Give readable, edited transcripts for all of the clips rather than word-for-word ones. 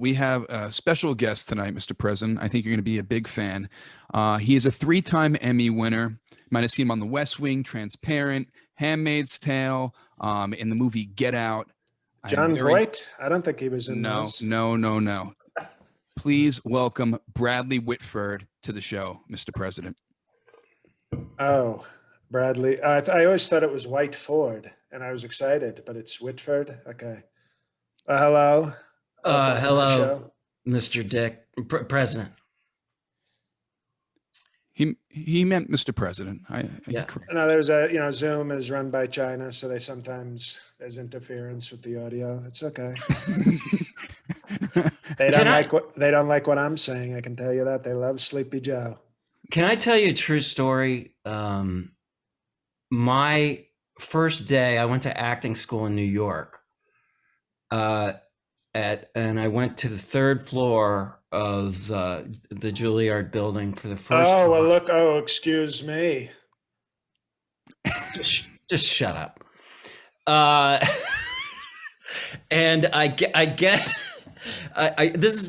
We have a special guest tonight, Mr. President. I think you're going to be a big fan. He is a three-time Emmy winner. Might have seen him on The West Wing, Transparent, Handmaid's Tale, in the movie Get Out. John Voight? I don't think he was in No, those. no. Please welcome Bradley Whitford to the show, Mr. President. Oh, Bradley. I always thought it was Whiteford, and I was excited, but it's Whitford. Okay. Hello. Welcome to the Hello, show. Mr. Dick, President. He meant Mr. President. Yeah. No, there's Zoom is run by China, so there's interference with the audio. It's okay. They don't like what I'm saying. I can tell you that. They love Sleepy Joe. Can I tell you a true story? My first day, I went to acting school in New York. And I went to the third floor of the Juilliard building for the first time. Oh, well, look. Oh, excuse me. Just shut up. And I get this is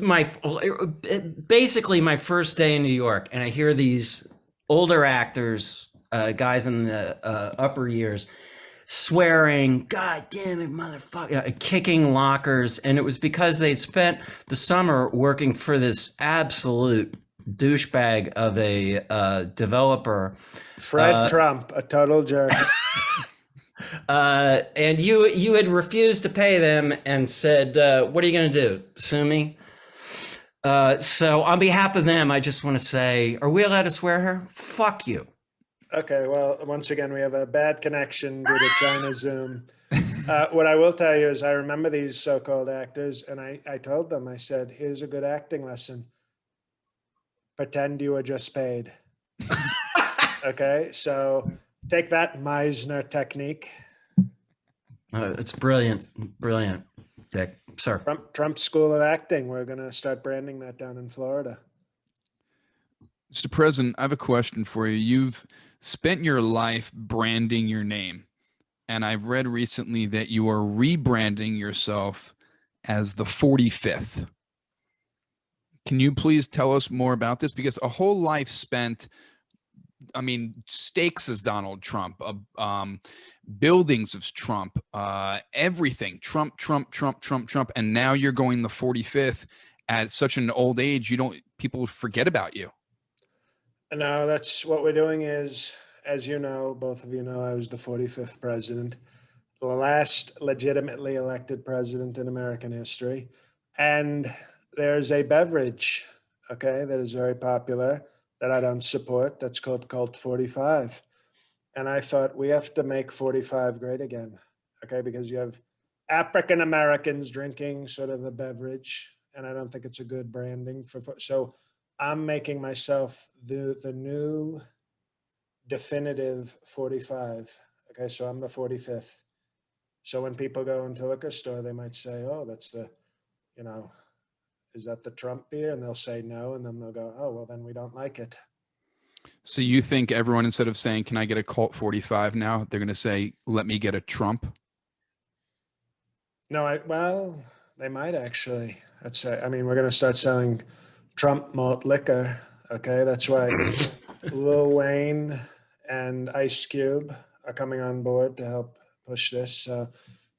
basically my first day in New York, and I hear these older actors, guys in the upper years, swearing, "God damn it, motherfucker," kicking lockers. And it was because they'd spent the summer working for this absolute douchebag of a developer. Fred Trump, a total jerk. And you had refused to pay them and said, what are you going to do? Sue me? So on behalf of them, I just want to say, are we allowed to swear here? Fuck you. Okay, well, once again, we have a bad connection due to China Zoom. What I will tell you is I remember these so-called actors, and I told them, I said, here's a good acting lesson. Pretend you were just paid. Okay, so take that Meisner technique. It's brilliant, Dick. Sir. Trump School of Acting. We're going to start branding that down in Florida. Mr. President, I have a question for you. You've spent your life branding your name, and I've read recently that you are rebranding yourself as the 45th. Can you please tell us more about this? Because a whole life spent, stakes as Donald Trump, buildings of Trump, everything, Trump, and now you're going the 45th at such an old age, people forget about you. No, that's what we're doing is, as you know, both of you know, I was the 45th president, the last legitimately elected president in American history. And there's a beverage, okay, that is very popular that I don't support. That's called Cult 45. And I thought we have to make 45 great again, okay, because you have African Americans drinking sort of the beverage, and I don't think it's a good branding so I'm making myself the new definitive 45. Okay, so I'm the 45th. So when people go into a liquor store, they might say, oh, that's is that the Trump beer? And they'll say no, and then they'll go, oh, well, then we don't like it. So you think everyone, instead of saying, can I get a Colt 45 now, they're going to say, let me get a Trump? No, they might actually. We're going to start selling Trump malt liquor. Okay, that's why Lil Wayne and Ice Cube are coming on board to help push this.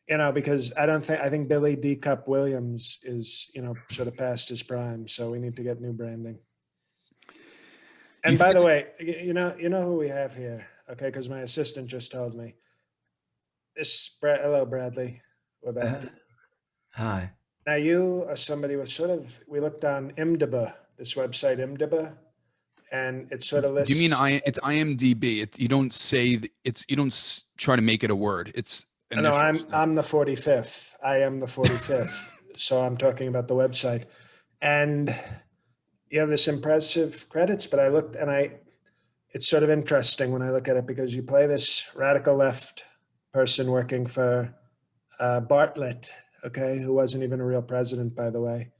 Because I think Billy D. Cup Williams is, sort of past his prime. So we need to get new branding. And by the way, you know who we have here. Okay, because my assistant just told me. Hello, Bradley. We're back. Hi. Now you are somebody with we looked on IMDb, this website IMDb, and it sort of lists. Do you mean it's IMDb? You don't say you don't try to make it a word. It's initials. No, I'm the 45th. I am the 45th. So I'm talking about the website, and you have this impressive credits. But I looked, and it's sort of interesting when I look at it because you play this radical left person working for Bartlett. Okay, who wasn't even a real president, by the way,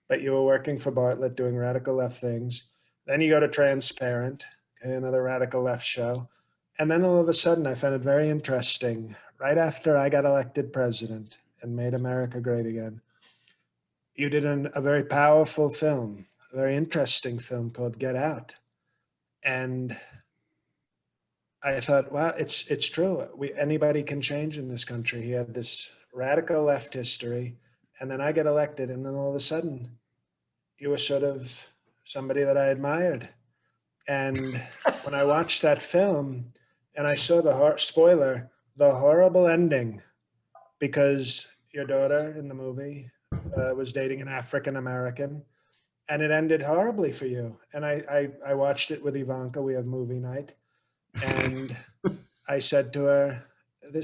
but you were working for Bartlett doing radical left things. Then you go to Transparent, okay, another radical left show. And then all of a sudden, I found it very interesting. Right after I got elected president and made America great again, you did a very powerful film, a very interesting film called Get Out. And I thought, wow, it's true. Anybody can change in this country. He had this radical left history, and then I get elected, and then all of a sudden, you were sort of somebody that I admired. And when I watched that film, and I saw spoiler, the horrible ending, because your daughter in the movie was dating an African American, and it ended horribly for you. And I watched it with Ivanka. We have movie night, and I said to her, do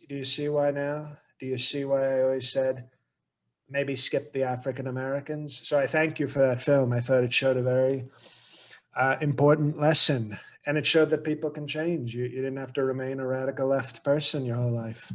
you see why now? Do you see why I always said, maybe skip the African Americans? So I thank you for that film. I thought it showed a very important lesson. And it showed that people can change. You didn't have to remain a radical left person your whole life.